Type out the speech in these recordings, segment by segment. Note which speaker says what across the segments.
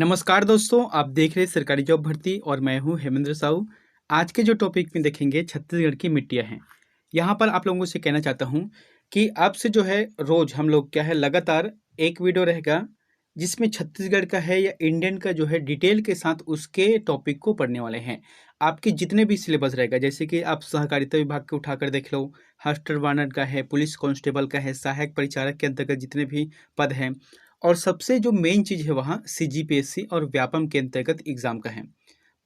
Speaker 1: नमस्कार दोस्तों, आप देख रहे हैं सरकारी जॉब भर्ती और मैं हूं हेमेंद्र साहू। आज के जो टॉपिक में देखेंगे छत्तीसगढ़ की मिट्टियां हैं। यहां पर आप लोगों से कहना चाहता हूं कि अब से जो है रोज हम लोग क्या है लगातार एक वीडियो रहेगा जिसमें छत्तीसगढ़ का है या इंडियन का जो है डिटेल के साथ उसके टॉपिक को पढ़ने वाले हैं। आपके जितने भी सिलेबस रहेगा जैसे कि आप सहकारिता विभाग के उठाकर देख लो, हस्टर वार्नर का है, पुलिस कांस्टेबल का है, सहायक परिचारक के अंतर्गत जितने भी पद हैं, और सबसे जो मेन चीज़ है वहाँ सीजीपीएससी और व्यापम के अंतर्गत एग्जाम का है।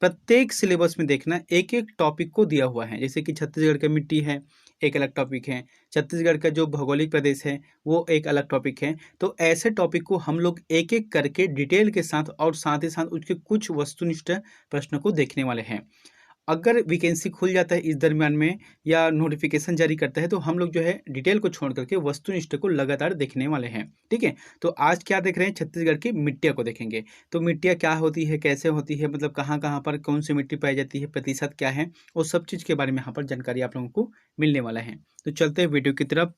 Speaker 1: प्रत्येक सिलेबस में देखना एक एक टॉपिक को दिया हुआ है। जैसे कि छत्तीसगढ़ की मिट्टी है, एक अलग टॉपिक है। छत्तीसगढ़ का जो भौगोलिक प्रदेश है वो एक अलग टॉपिक है। तो ऐसे टॉपिक को हम लोग एक एक करके डिटेल के साथ और साथ ही साथ उसके कुछ वस्तुनिष्ठ प्रश्न को देखने वाले हैं। अगर वैकेंसी खुल जाता है इस दरमियान में या नोटिफिकेशन जारी करता है तो हम लोग जो है डिटेल को छोड़ करके वस्तुनिष्ठ को लगातार देखने वाले हैं। ठीक है, तो आज क्या देख रहे हैं, छत्तीसगढ़ की मिट्टियाँ को देखेंगे। तो मिट्टियाँ क्या होती है, कैसे होती है, मतलब कहाँ कहाँ पर कौन सी मिट्टी पाई जाती है, प्रतिशत क्या है, वो सब चीज़ के बारे में यहाँ पर जानकारी आप लोगों को मिलने वाला है। तो चलते हैं वीडियो की तरफ।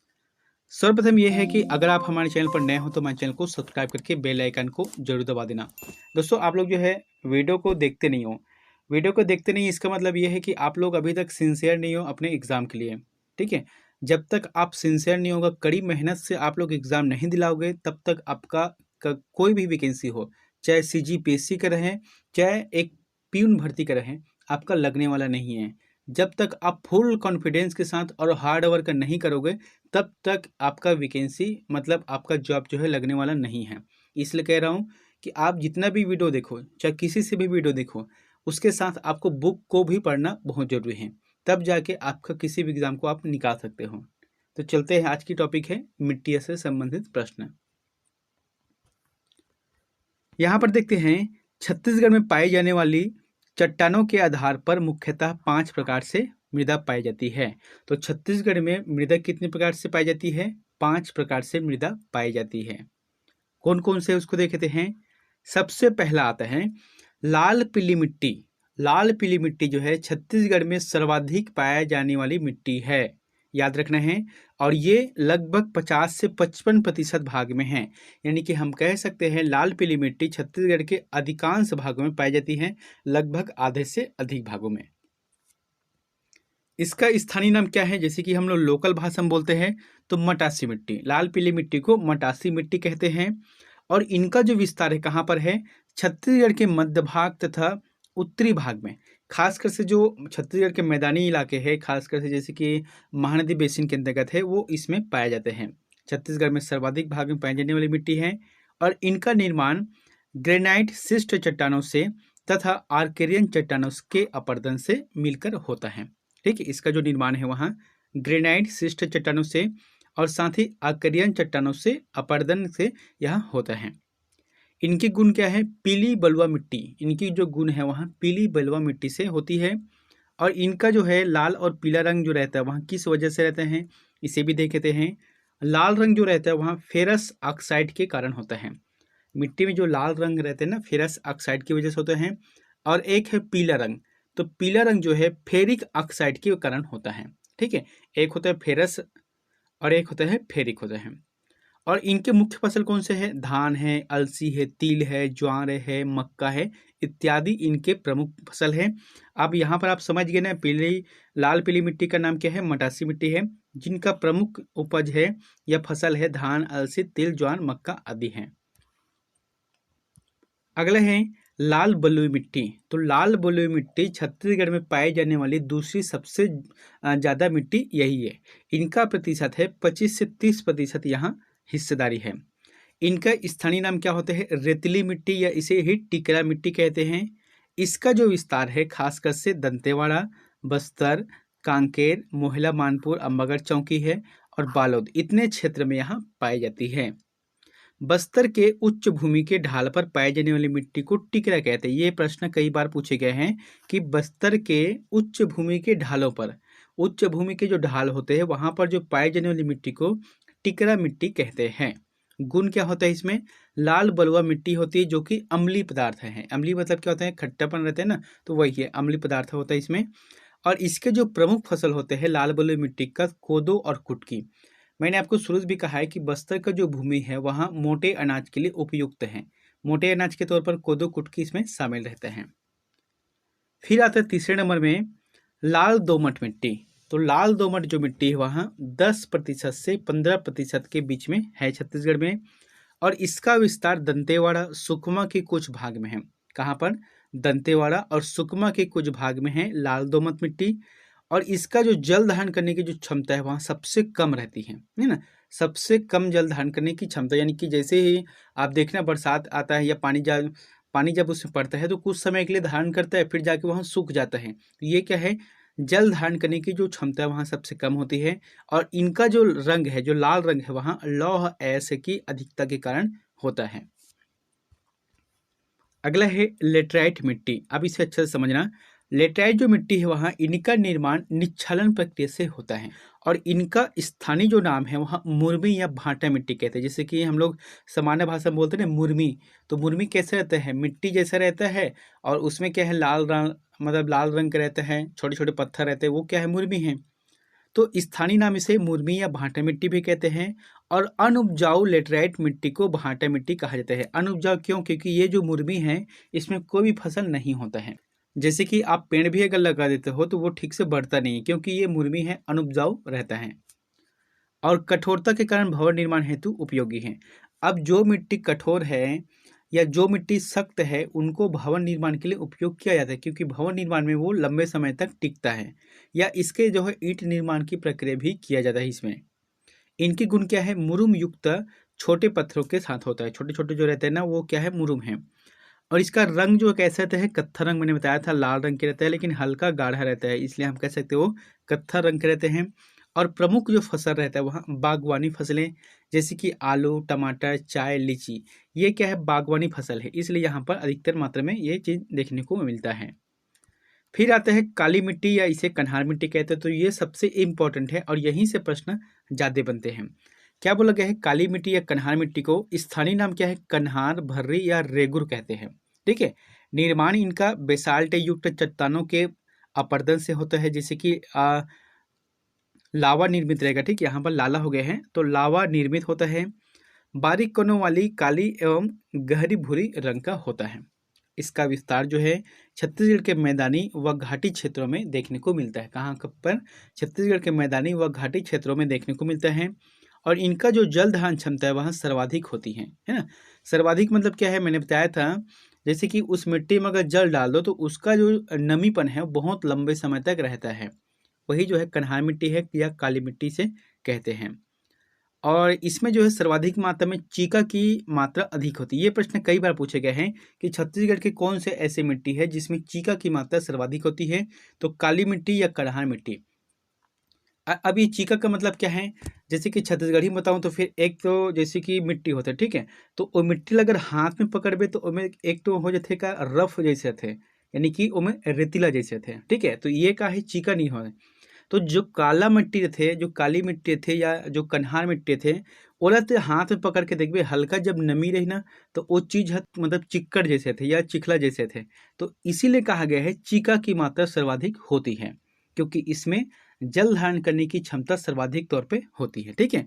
Speaker 1: सर्वप्रथम ये है कि अगर आप हमारे चैनल पर नए हो तो हमारे चैनल को सब्सक्राइब करके बेल आइकन को जरूर दबा देना। दोस्तों, आप लोग जो है वीडियो को देखते नहीं हो, वीडियो को देखते नहीं, इसका मतलब ये है कि आप लोग अभी तक सिंसियर नहीं हो अपने एग्ज़ाम के लिए। ठीक है, जब तक आप सिंसियर नहीं होगा, कड़ी मेहनत से आप लोग एग्ज़ाम नहीं दिलाओगे, तब तक आपका कोई भी वैकेंसी हो, चाहे सीजीपीएससी का रहे, चाहे एक प्यून भर्ती का रहे, आपका लगने वाला नहीं है। जब तक आप फुल कॉन्फिडेंस के साथ और हार्ड वर्क नहीं करोगे, तब तक आपका वैकेंसी मतलब आपका जॉब जो है लगने वाला नहीं है। इसलिए कह रहा हूँ कि आप जितना भी वीडियो देखो, चाहे किसी से भी वीडियो देखो, उसके साथ आपको बुक को भी पढ़ना बहुत ज़रूरी है। तब जाके आपका किसी भी एग्ज़ाम को आप निकाल सकते हो। तो चलते हैं, आज की टॉपिक है मिट्टी से संबंधित प्रश्न। यहाँ पर देखते हैं, छत्तीसगढ़ में पाई जाने वाली चट्टानों के आधार पर मुख्यतः 5 प्रकार से मृदा पाई जाती है। तो छत्तीसगढ़ में मृदा कितने प्रकार से पाई जाती है? 5 प्रकार से मृदा पाई जाती है। कौन कौन से उसको देखते हैं। सबसे पहला आता है लाल पीली मिट्टी। लाल पीली मिट्टी जो है छत्तीसगढ़ में सर्वाधिक पाया जाने वाली मिट्टी है, याद रखना है। और ये लगभग 50 से 55% भाग में है। यानी कि हम कह सकते हैं लाल पीली मिट्टी छत्तीसगढ़ के अधिकांश भागों में पाई जाती है, लगभग आधे से अधिक भागों में। इसका स्थानीय नाम क्या है? जैसे कि हम लोग लोकल भाषा में बोलते हैं तो मटासी मिट्टी, लाल पीली मिट्टी को मटासी मिट्टी कहते हैं। और इनका जो विस्तार है कहाँ पर है? छत्तीसगढ़ के मध्य भाग तथा उत्तरी भाग में। खासकर से जो छत्तीसगढ़ के मैदानी इलाके हैं, खासकर से जैसे कि महानदी बेसिन के अंतर्गत है, वो इसमें पाए जाते हैं। छत्तीसगढ़ में सर्वाधिक भाग में पाई जाने वाली मिट्टी है। और इनका निर्माण ग्रेनाइट शिष्ट चट्टानों से तथा आर्केरियन चट्टानों के अपर्दन से मिलकर होता है। ठीक है, इसका जो निर्माण है वहाँ ग्रेनाइट शिष्ट चट्टानों से और साथ ही आर्केरियन चट्टानों से अपर्दन से यह होता है। इनके गुण क्या है? पीली बलुआ मिट्टी, इनकी जो गुण है वहाँ पीली बलुआ मिट्टी से होती है। और इनका जो है लाल और पीला रंग जो रहता है वहाँ किस वजह से रहते हैं, इसे भी देखते हैं। लाल रंग जो रहता है वहाँ फेरस ऑक्साइड के कारण होता है। मिट्टी में जो लाल रंग रहते हैं ना, फेरस ऑक्साइड की वजह से होते हैं। और एक है पीला रंग, तो पीला रंग जो है फेरिक ऑक्साइड के कारण होता है। ठीक है, एक होता है फेरस और एक होता है फेरिक होता है। और इनके मुख्य फसल कौन से हैं? धान है, अलसी है, तिल है, ज्वार है, मक्का है इत्यादि इनके प्रमुख फसल हैं। अब यहाँ पर आप समझ गए ना, पीली लाल पीली मिट्टी का नाम क्या है? मटासी मिट्टी है, जिनका प्रमुख उपज है या फसल है धान, अलसी, तिल, ज्वार, मक्का आदि हैं। अगला है लाल बलुई मिट्टी। तो लाल बलुई मिट्टी छत्तीसगढ़ में पाई जाने वाली दूसरी सबसे ज़्यादा मिट्टी यही है। इनका प्रतिशत है 25 से 30% यहाँ हिस्सेदारी है। इनका स्थानीय नाम क्या होते हैं? रेतीली मिट्टी या इसे ही टिकरा मिट्टी कहते हैं। इसका जो विस्तार है खासकर से दंतेवाड़ा, बस्तर, कांकेर, मोहला, मानपुर, अम्बागढ़ चौकी है और बालोद इतने क्षेत्र में यहाँ पाई जाती है। बस्तर के उच्च भूमि के ढाल पर पाई जाने वाली मिट्टी को टिकरा कहते हैं। ये प्रश्न कई बार पूछे गए हैं कि बस्तर के उच्च भूमि के ढालों पर, उच्च भूमि के जो ढाल होते हैं वहां पर जो पाई जाने वाली मिट्टी को टिकरा मिट्टी कहते हैं। गुण क्या होता है इसमें? लाल बलुआ मिट्टी होती है जो कि अम्लीय पदार्थ है। अम्लीय मतलब क्या होता है? खट्टापन रहता है ना, तो वही है, अम्लीय पदार्थ होता है इसमें। और इसके जो प्रमुख फसल होते हैं लाल बलुई मिट्टी का कोदो और कुटकी। मैंने आपको शुरू से भी कहा है कि बस्तर का जो भूमि है वहाँ मोटे अनाज के लिए उपयुक्त है। मोटे अनाज के तौर पर कोदो, कुटकी इसमें शामिल रहते हैं। फिर आता है तीसरे नंबर में लाल दोमट मिट्टी। तो लाल दोमट जो मिट्टी है वहाँ 10% से 15% के बीच में है छत्तीसगढ़ में, और इसका विस्तार दंतेवाड़ा, सुकमा के कुछ भाग में है। कहाँ पर? दंतेवाड़ा और सुकमा के कुछ भाग में है लाल दोमट मिट्टी। और इसका जो जल धारण करने की जो क्षमता है वहाँ सबसे कम रहती है ना। सबसे कम जल धारण करने की क्षमता, यानी कि जैसे ही आप देखना बरसात आता है या पानी जब उसमें पड़ता है तो कुछ समय के लिए धारण करता है, फिर जाके वहाँ सूख जाता है। तो ये क्या है, जल धारण करने की जो क्षमता है वहाँ सबसे कम होती है। और इनका जो रंग है, जो लाल रंग है, वहाँ लौह अयस्क की अधिकता के कारण होता है। अगला है लेटराइट मिट्टी। अब इसे अच्छे से समझना। लेटराइट जो मिट्टी है वहाँ इनका निर्माण निच्छालन प्रक्रिया से होता है, और इनका स्थानीय जो नाम है वहाँ मुरमी या भाटा मिट्टी कहते हैं। जैसे कि हम लोग सामान्य भाषा में बोलते हैं ना मुरमी, तो मुरमी कैसे रहता है, मिट्टी जैसा रहता है, और उसमें क्या है लाल रंग, मतलब लाल रंग का रहता है, छोटे छोटे पत्थर रहते हैं, वो क्या है मुरमी है। तो स्थानीय नाम इसे मुरमी या भाटा मिट्टी भी कहते हैं। और अनउपजाऊ लेटराइट मिट्टी को भाटा मिट्टी कहा जाता है। अनउपजाऊ क्यों? क्योंकि ये जो मुरमी है इसमें कोई भी फसल नहीं होता है। जैसे कि आप पेड़ भी अगर लगा देते हो तो वो ठीक से बढ़ता नहीं है, क्योंकि ये मुरमी है, अनउपजाऊ रहता है। और कठोरता के कारण भवन निर्माण हेतु उपयोगी है। अब जो मिट्टी कठोर है या जो मिट्टी सख्त है उनको भवन निर्माण के लिए उपयोग किया जाता है, क्योंकि भवन निर्माण में वो लंबे समय तक टिकता है। या इसके जो है ईंट निर्माण की प्रक्रिया भी किया जाता है इसमें। इनकी गुण क्या है, मुरुम युक्त छोटे पत्थरों के साथ होता है। छोटे छोटे जो रहते हैं ना वो क्या है, मुरुम है। और इसका रंग जो कैसा रहता है, कत्था रंग, मैंने बताया था लाल रंग के रहता है, लेकिन हल्का गाढ़ा रहता है, इसलिए हम कह सकते हो कत्था रंग के रहते हैं। और प्रमुख जो फसल रहता है वहाँ बागवानी फसलें, जैसे कि आलू, टमाटर, चाय, लीची, ये क्या है, बागवानी फसल है, इसलिए यहाँ पर अधिकतर मात्रा में ये चीज़ देखने को मिलता है। फिर आता है काली मिट्टी या इसे कन्हार मिट्टी कहते हैं। तो ये सबसे इम्पोर्टेंट है और यहीं से प्रश्न ज़्यादा बनते हैं। क्या बोला गया है, काली मिट्टी या कन्हार मिट्टी को स्थानीय नाम क्या है, कन्हार, भर्री या रेगुर कहते हैं। ठीक है। निर्माण इनका बेसाल्ट युक्त चट्टानों के अपर्दन से होता है, जैसे कि लावा निर्मित रहेगा। ठीक है, यहाँ पर लाला हो गए हैं, तो लावा निर्मित होता है। बारीक कोनों वाली काली एवं गहरी भूरी रंग का होता है। इसका विस्तार जो है छत्तीसगढ़ के मैदानी व घाटी क्षेत्रों में देखने को मिलता है। कहाँ पर? छत्तीसगढ़ के मैदानी व घाटी क्षेत्रों में देखने को मिलता है। और इनका जो जल धारण क्षमता है वहाँ सर्वाधिक होती है ना। सर्वाधिक मतलब क्या है, मैंने बताया था, जैसे कि उस मिट्टी में अगर जल डाल दो तो उसका जो नमीपन है वो बहुत लंबे समय तक रहता है। वही जो है कन्हार मिट्टी है या काली मिट्टी से कहते हैं। और इसमें जो है सर्वाधिक मात्रा में चीका की मात्रा अधिक होती है। ये प्रश्न कई बार पूछे गए हैं कि छत्तीसगढ़ के कौन से ऐसे मिट्टी है जिसमें चीका की मात्रा सर्वाधिक होती है। तो काली मिट्टी या कन्हार मिट्टी। अब ये चीका का मतलब क्या है, जैसे कि छत्तीसगढ़ी में बताऊं तो फिर एक तो जैसे कि मिट्टी होता है, ठीक है, तो वो मिट्टी अगर हाथ में पकड़बे तो उसमें एक तो हो जाते का रफ जैसे थे, यानी कि उसमें रेतीला जैसे थे। ठीक है, तो ये का है चीका नहीं हो। तो जो काला मिट्टी थे, जो काली मिट्टी थे या जो कन्हार मिट्टी थे, ओला तो हाथ में पकड़ के देखबे हल्का जब नमी रही ना तो वो चीज मतलब चिक्कड़ जैसे थे या चिखला जैसे थे। तो इसीलिए कहा गया है चीका की मात्रा सर्वाधिक होती है, क्योंकि इसमें जल धारण करने की क्षमता सर्वाधिक तौर पे होती है। ठीक है,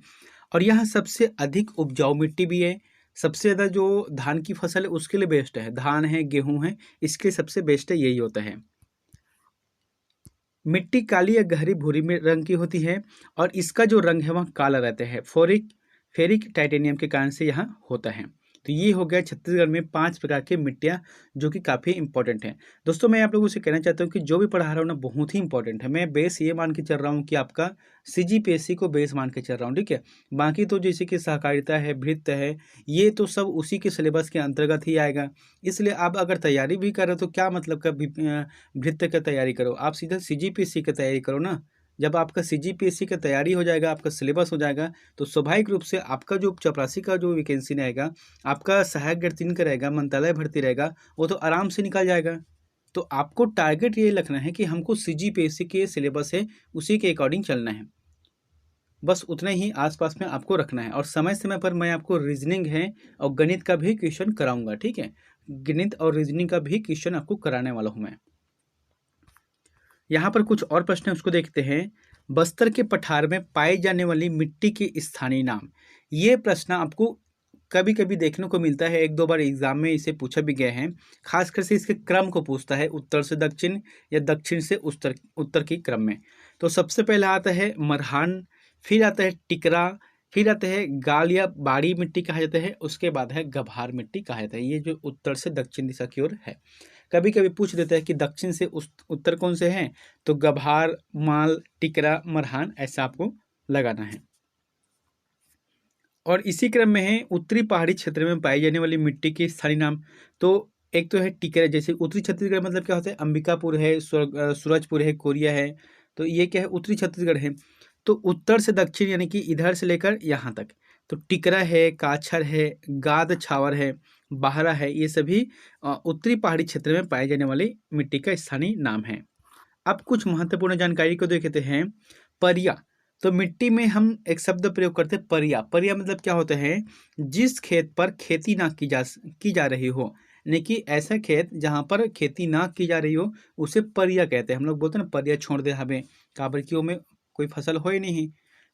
Speaker 1: और यहाँ सबसे अधिक उपजाऊ मिट्टी भी है। सबसे ज़्यादा जो धान की फसल है उसके लिए बेस्ट है, धान है, गेहूं है, इसके लिए सबसे बेस्ट है यही होता है। मिट्टी काली या गहरी भूरी में रंग की होती है, और इसका जो रंग है वह काला रहता है। फेरिक टाइटेनियम के कारण से यहाँ होता है। तो ये हो गया छत्तीसगढ़ में 5 प्रकार की मिट्टियाँ जो कि काफ़ी इंपॉर्टेंट हैं। दोस्तों मैं आप लोगों से कहना चाहता हूँ कि जो भी पढ़ा रहा हूँ ना बहुत ही इंपॉर्टेंट है। मैं बेस ये मान के चल रहा हूँ कि आपका सीजीपीएससी को बेस मान के चल रहा हूँ। ठीक है, बाकी तो जैसे कि सहकारिता है, भृत्य है, ये तो सब उसी के सिलेबस के अंतर्गत ही आएगा। इसलिए आप अगर तैयारी भी कर रहे हो तो क्या मतलब का भृत्य का तैयारी करो, आप सीधा सीजीपीएससी की तैयारी करो ना। जब आपका सीजीपीएससी का तैयारी हो जाएगा, आपका सिलेबस हो जाएगा, तो स्वाभाविक रूप से आपका जो चपरासी का जो वैकेंसी रहेगा, आपका सहायक गण 3 का रहेगा, मंत्रालय भर्ती रहेगा, वो तो आराम से निकल जाएगा। तो आपको टारगेट ये रखना है कि हमको सीजीपीएससी के सिलेबस है उसी के अकॉर्डिंग चलना है। बस उतना ही आसपास में आपको रखना है। और समय समय पर मैं आपको रीजनिंग है और गणित का भी क्वेश्चन कराऊंगा। ठीक है, गणित और रीजनिंग का भी क्वेश्चन आपको कराने वाला हूँ मैं। यहाँ पर कुछ और प्रश्न है, उसको देखते हैं। बस्तर के पठार में पाई जाने वाली मिट्टी के स्थानीय नाम। ये प्रश्न आपको कभी कभी देखने को मिलता है, एक दो बार एग्जाम में इसे पूछा भी गया है। खासकर से इसके क्रम को पूछता है, उत्तर से दक्षिण या दक्षिण से उत्तर, उत्तर की क्रम में। तो सबसे पहला आता है मरहान, फिर आता है टिकरा, फिर आता है गाल या बाड़ी मिट्टी कहा जाता है, उसके बाद है गभार मिट्टी कहा जाता है। ये जो उत्तर से दक्षिण दिशा की ओर है। कभी कभी पूछ देता है कि दक्षिण से उत्तर कौन से हैं, तो गभार, माल, टिकरा, मरहान, ऐसा आपको लगाना है। और इसी क्रम में है उत्तरी पहाड़ी क्षेत्र में पाई जाने वाली मिट्टी के स्थानीय नाम। तो एक तो है टिकरा, जैसे उत्तरी छत्तीसगढ़ मतलब क्या होता है, अंबिकापुर है, सूरजपुर है, कोरिया है, तो ये क्या है, उत्तरी छत्तीसगढ़ है। तो उत्तर से दक्षिण यानी कि इधर से लेकर यहाँ तक, तो टिकरा है, काछर है, गाद छावर है, बाहरा है, ये सभी उत्तरी पहाड़ी क्षेत्र में पाए जाने वाली मिट्टी का स्थानीय नाम है। अब कुछ महत्वपूर्ण जानकारी को देखते हैं। परिया, तो मिट्टी में हम एक शब्द प्रयोग करते हैं परिया। परिया मतलब क्या होता है, जिस खेत पर खेती ना की जा रही हो, यानी कि ऐसा खेत जहाँ पर खेती ना की जा रही हो उसे परिया कहते हैं। हम लोग बोलते हैं ना, परिया छोड़ दे हमें, काबर की में कोई फसल हो ही नहीं,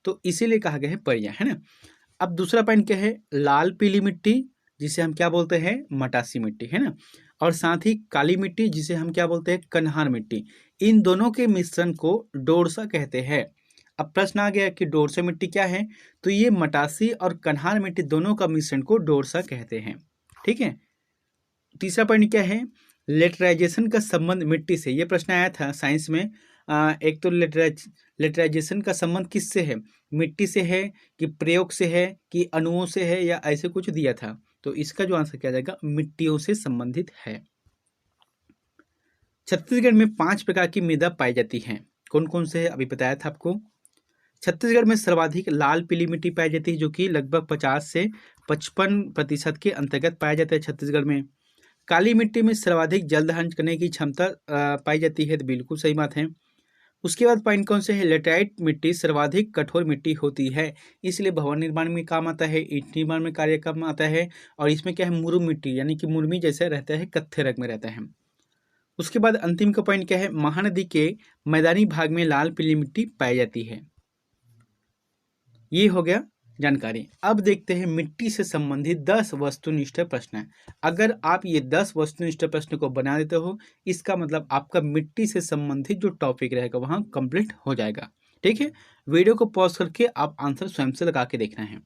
Speaker 1: तो इसीलिए कहा गया है परिया, है ना। अब दूसरा पॉइंट क्या है, लाल पीली मिट्टी जिसे हम क्या बोलते हैं, मटासी मिट्टी, है ना। और साथ ही काली मिट्टी जिसे हम क्या बोलते हैं, कन्हार मिट्टी। इन दोनों के मिश्रण को डोरसा कहते हैं। अब प्रश्न आ गया कि डोरसा मिट्टी क्या है, तो ये मटासी और कन्हार मिट्टी दोनों का मिश्रण को डोरसा कहते हैं। ठीक है। तीसरा पॉइंट क्या है, लेटराइजेशन का संबंध मिट्टी से। ये प्रश्न आया था साइंस में। एक तो लेटराइजेशन का संबंध किससे है, मिट्टी से है कि प्रयोग से है कि अणुओं से है, या ऐसे कुछ दिया था। तो इसका जो आंसर किया जाएगा मिट्टियों से संबंधित है। छत्तीसगढ़ में 5 प्रकार की मृदा पाई जाती हैं। कौन कौन से है, अभी बताया था आपको। छत्तीसगढ़ में सर्वाधिक लाल पीली मिट्टी पाई जाती है, जो कि लगभग 50 से 55% के अंतर्गत पाया जाता है छत्तीसगढ़ में। काली मिट्टी में सर्वाधिक जल धारण करने की क्षमता पाई जाती है, तो बिल्कुल सही बात है। उसके बाद पॉइंट कौन से है, लेटराइट मिट्टी सर्वाधिक कठोर मिट्टी होती है, इसलिए भवन निर्माण में काम आता है, ईंट निर्माण में कार्य काम आता है। और इसमें क्या है, मुरुम मिट्टी यानी कि मुरमी जैसे रहता है, कत्थे रंग में रहता है। उसके बाद अंतिम का पॉइंट क्या है, महानदी के मैदानी भाग में लाल पीली मिट्टी पाई जाती है। ये हो गया जानकारी। अब देखते हैं मिट्टी से संबंधित 10 वस्तुनिष्ठ प्रश्न। अगर आप ये 10 वस्तुनिष्ठ प्रश्न को बना देते हो, इसका मतलब आपका मिट्टी से संबंधित जो टॉपिक रहेगा वहां कंप्लीट हो जाएगा। ठीक है, वीडियो को पॉज करके आप आंसर स्वयं से लगा के देखना है।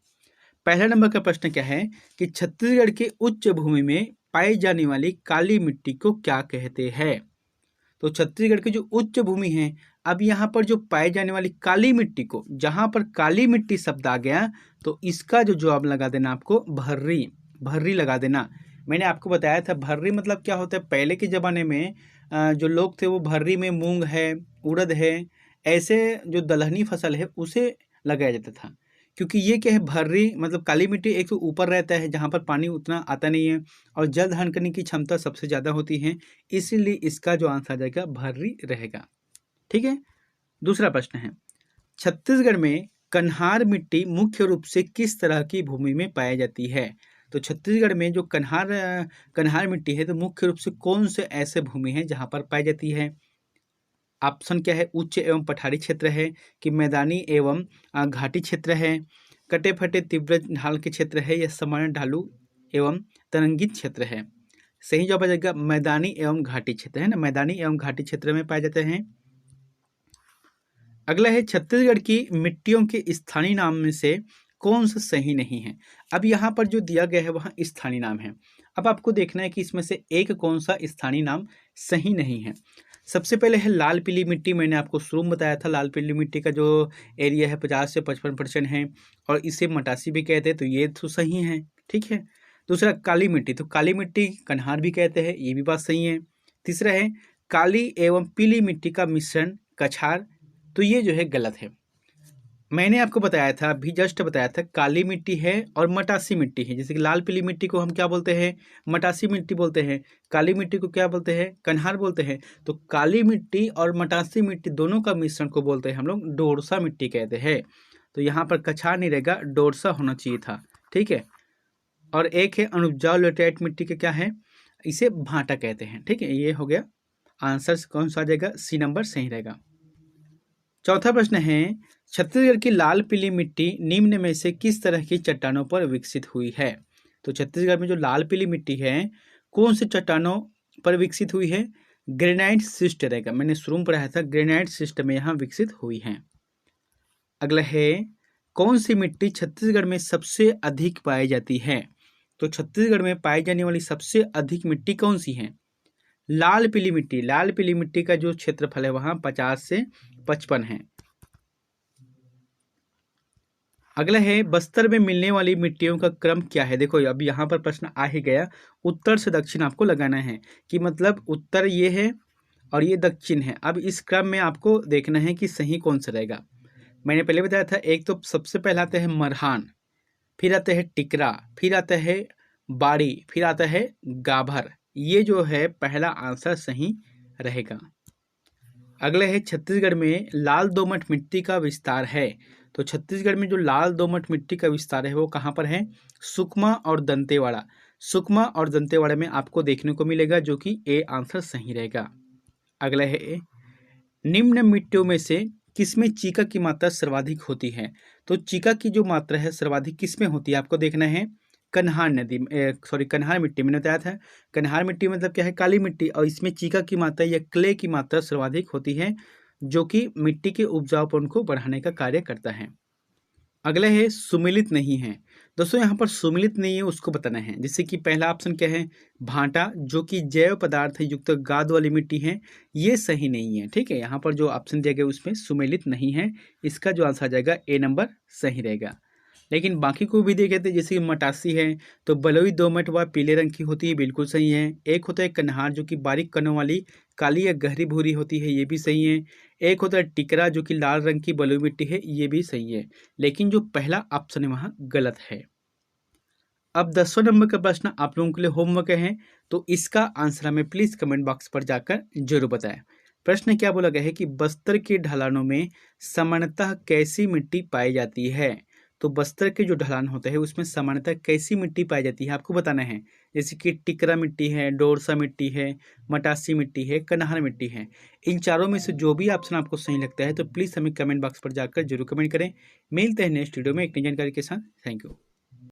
Speaker 1: पहला नंबर का प्रश्न क्या है कि छत्तीसगढ़ के उच्च भूमि में पाई जाने वाली काली मिट्टी को क्या कहते हैं। तो छत्तीसगढ़ की जो उच्च भूमि है, अब यहाँ पर जो पाई जाने वाली काली मिट्टी को, जहाँ पर काली मिट्टी शब्द आ गया, तो इसका जो जवाब लगा देना आपको भर्री, भर्री लगा देना। मैंने आपको बताया था भर्री मतलब क्या होता है, पहले के ज़माने में जो लोग थे वो भर्री में मूंग है, उड़द है, ऐसे जो दलहनी फसल है उसे लगाया जाता था। क्योंकि ये क्या है, भर्री मतलब काली मिट्टी एक तो ऊपर रहता है जहाँ पर पानी उतना आता नहीं है, और जल धारण करने की क्षमता सबसे ज़्यादा होती है, इसीलिए इसका जो आंसर आ जाएगा भर्री रहेगा। ठीक है। दूसरा प्रश्न है, छत्तीसगढ़ में कन्हार मिट्टी मुख्य रूप से किस तरह की भूमि में पाई जाती है। तो छत्तीसगढ़ में जो कन्हार मिट्टी है, तो मुख्य रूप से कौन से ऐसे भूमि है जहाँ पर पाई जाती है। ऑप्शन क्या है, उच्च एवं पठारी क्षेत्र है कि मैदानी एवं घाटी क्षेत्र है, कटे फटे तीव्र ढाल के क्षेत्र है, या सामान्य ढालू एवं तरंगित क्षेत्र है। सही जवाब आ जाएगा मैदानी एवं घाटी क्षेत्र, है ना, मैदानी एवं घाटी क्षेत्र में पाए जाते हैं। अगला है, छत्तीसगढ़ की मिट्टियों के स्थानीय नाम में से कौन सा सही नहीं है। अब यहाँ पर जो दिया गया है वहाँ स्थानीय नाम है। अब आपको देखना है कि इसमें से एक कौन सा स्थानीय नाम सही नहीं है। सबसे पहले है लाल पीली मिट्टी। मैंने आपको शुरू में बताया था लाल पीली मिट्टी का जो एरिया है 50 से 55% है, और इसे मटासी भी कहते हैं, तो ये तो सही है। ठीक है। दूसरा काली मिट्टी, तो काली मिट्टी कन्हार भी कहते हैं, ये भी बात सही है। तीसरा है काली एवं पीली मिट्टी का मिश्रण कछार, तो ये जो है गलत है। मैंने आपको बताया था, अभी जस्ट बताया था, काली मिट्टी है और मटासी मिट्टी है। जैसे कि लाल पीली मिट्टी को हम क्या बोलते हैं, मटासी मिट्टी बोलते हैं, काली मिट्टी को क्या बोलते हैं, कन्हार बोलते हैं। तो काली मिट्टी और मटासी मिट्टी दोनों का मिश्रण को बोलते हैं हम लोग डोरसा मिट्टी कहते हैं। तो यहाँ पर कछार नहीं रहेगा, डोरसा होना चाहिए था। ठीक है। और एक है अनुपजाऊ लेटेराइट मिट्टी का क्या है, इसे भाटा कहते हैं। ठीक है, ये हो गया आंसर। कौन सा आ जाएगा, सी नंबर सही रहेगा। चौथा प्रश्न है, छत्तीसगढ़ की लाल पीली मिट्टी निम्न में से किस तरह की चट्टानों पर विकसित हुई है। तो छत्तीसगढ़ में जो लाल पीली मिट्टी है कौन से चट्टानों पर विकसित हुई है? ग्रेनाइट सिस्ट रहेगा। मैंने शुरू में पढ़ाया था ग्रेनाइट सिस्ट में यहाँ विकसित हुई है। अगला है कौन सी मिट्टी छत्तीसगढ़ में सबसे अधिक पाई जाती है? तो छत्तीसगढ़ में पाई जाने वाली सबसे अधिक मिट्टी कौन सी है? लाल पीली मिट्टी। लाल पीली मिट्टी का जो क्षेत्रफल है वहां 50 से 55 है। अगला है बस्तर में मिलने वाली मिट्टियों का क्रम क्या है? देखो अब यहाँ पर प्रश्न आ ही गया, उत्तर से दक्षिण आपको लगाना है कि मतलब उत्तर ये है और ये दक्षिण है। अब इस क्रम में आपको देखना है कि सही कौन सा रहेगा। मैंने पहले बताया था, एक तो सबसे पहला आता है मरहान, फिर आता है टिकरा, फिर आता है बाड़ी, फिर आता है गाभर। ये जो है पहला आंसर सही रहेगा। अगला है छत्तीसगढ़ में लाल दोमट मिट्टी का विस्तार है। तो छत्तीसगढ़ में जो लाल दोमट मिट्टी का विस्तार है वो कहाँ पर है? सुकमा और दंतेवाड़ा। सुकमा और दंतेवाड़ा में आपको देखने को मिलेगा, जो कि ए आंसर सही रहेगा। अगला है निम्न मिट्टियों में से किसमें चीका की मात्रा सर्वाधिक होती है? तो चीका की जो मात्रा है सर्वाधिक किसमें होती है आपको देखना है। कन्हार नदी कन्हार मिट्टी, मैंने बताया था कन्हार मिट्टी मतलब क्या है? काली मिट्टी, और इसमें चीका की मात्रा या क्ले की मात्रा सर्वाधिक होती है, जो कि मिट्टी के उपजाऊपन को बढ़ाने का कार्य करता है। अगला है सुमिलित नहीं है। दोस्तों यहाँ पर सुमिलित नहीं है उसको बताना है। जैसे कि पहला ऑप्शन क्या है? भांटा, जो कि जैव पदार्थ युक्त गाद वाली मिट्टी है, ये सही नहीं है। ठीक है, यहाँ पर जो ऑप्शन दिया गया उसमें सुमेलित नहीं है, इसका जो आंसर आ जाएगा ए नंबर सही रहेगा। लेकिन बाकी को भी देखे थे, जैसे कि मटासी है तो बलुई दोमट व पीले रंग की होती है, बिल्कुल सही है। एक होता है कन्हार जो कि बारीक कणों वाली काली या गहरी भूरी होती है, ये भी सही है। एक होता है टिकरा जो कि लाल रंग की बलुई मिट्टी है, ये भी सही है। लेकिन जो पहला ऑप्शन है वहाँ गलत है। अब 10वां नंबर का प्रश्न आप लोगों के लिए होमवर्क है, तो इसका आंसर हमें प्लीज कमेंट बॉक्स पर जाकर जरूर बताएं। प्रश्न क्या बोला गया है कि बस्तर के ढलानों में सामान्यतः कैसी मिट्टी पाई जाती है? तो बस्तर के जो ढलान होता है उसमें सामान्यतः कैसी मिट्टी पाई जाती है आपको बताना है। जैसे कि टिकरा मिट्टी है, डोरसा मिट्टी है, मटासी मिट्टी है, कन्हार मिट्टी है। इन चारों में से जो भी ऑप्शन आपको सही लगता है तो प्लीज़ हमें कमेंट बॉक्स पर जाकर जरूर कमेंट करें। मिलते हैं नेक्स्ट वीडियो में एक नई जानकारी के साथ। Thank you.